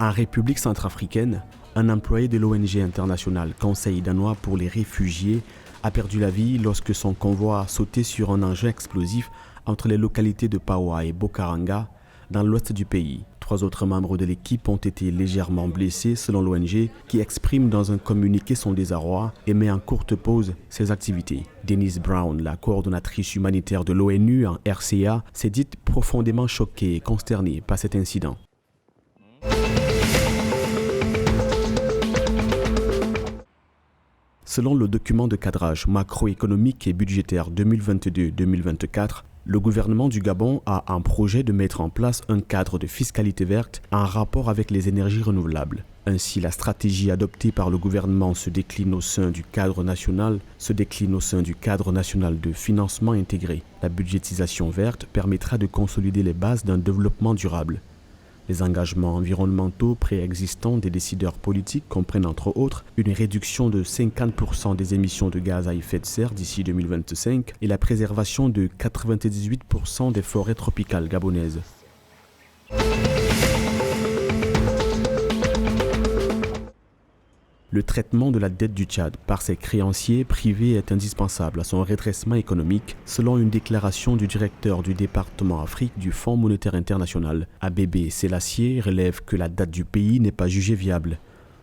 En République centrafricaine, un employé de l'ONG internationale Conseil danois pour les réfugiés a perdu la vie lorsque son convoi a sauté sur un engin explosif entre les localités de Pawa et Bokaranga, dans l'ouest du pays. 3 autres membres de l'équipe ont été légèrement blessés selon l'ONG qui exprime dans un communiqué son désarroi et met en courte pause ses activités. Denise Brown, la coordonnatrice humanitaire de l'ONU en RCA, s'est dite profondément choquée et consternée par cet incident. Selon le document de cadrage macroéconomique et budgétaire 2022-2024, le gouvernement du Gabon a un projet de mettre en place un cadre de fiscalité verte en rapport avec les énergies renouvelables. Ainsi, la stratégie adoptée par le gouvernement se décline au sein du cadre national de financement intégré. La budgétisation verte permettra de consolider les bases d'un développement durable. Les engagements environnementaux préexistants des décideurs politiques comprennent entre autres une réduction de 50% des émissions de gaz à effet de serre d'ici 2025 et la préservation de 98% des forêts tropicales gabonaises. Le traitement de la dette du Tchad par ses créanciers privés est indispensable à son redressement économique, selon une déclaration du directeur du département Afrique du Fonds monétaire international. Abébé Sélassié relève que la dette du pays n'est pas jugée viable.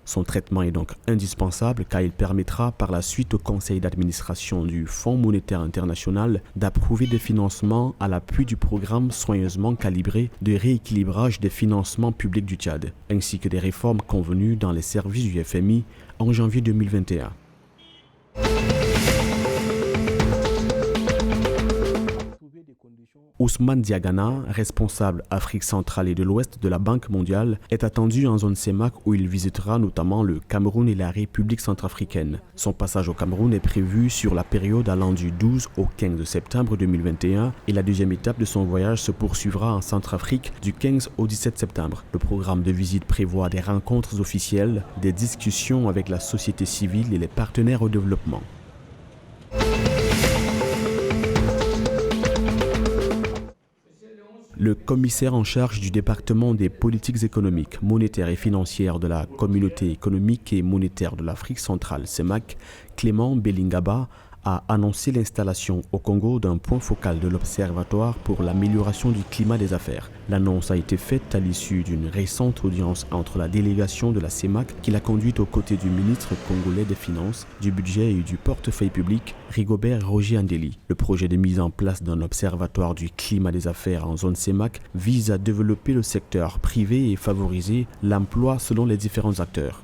Son traitement est donc indispensable car il permettra par la suite au conseil d'administration du Fonds monétaire international d'approuver des financements à l'appui du programme soigneusement calibré de rééquilibrage des financements publics du Tchad, ainsi que des réformes convenues dans les services du FMI en janvier 2021. Ousmane Diagana, responsable Afrique centrale et de l'Ouest de la Banque mondiale, est attendu en zone CEMAC où il visitera notamment le Cameroun et la République centrafricaine. Son passage au Cameroun est prévu sur la période allant du 12 au 15 septembre 2021 et la deuxième étape de son voyage se poursuivra en Centrafrique du 15 au 17 septembre. Le programme de visite prévoit des rencontres officielles, des discussions avec la société civile et les partenaires au développement. Le commissaire en charge du département des politiques économiques, monétaires et financières de la Communauté économique et monétaire de l'Afrique centrale, CEMAC, Clément Belingaba, a annoncé l'installation au Congo d'un point focal de l'Observatoire pour l'amélioration du climat des affaires. L'annonce a été faite à l'issue d'une récente audience entre la délégation de la CEMAC qui l'a conduite aux côtés du ministre congolais des Finances, du Budget et du Portefeuille public, Rigobert Roger Andeli. Le projet de mise en place d'un observatoire du climat des affaires en zone CEMAC vise à développer le secteur privé et favoriser l'emploi selon les différents acteurs.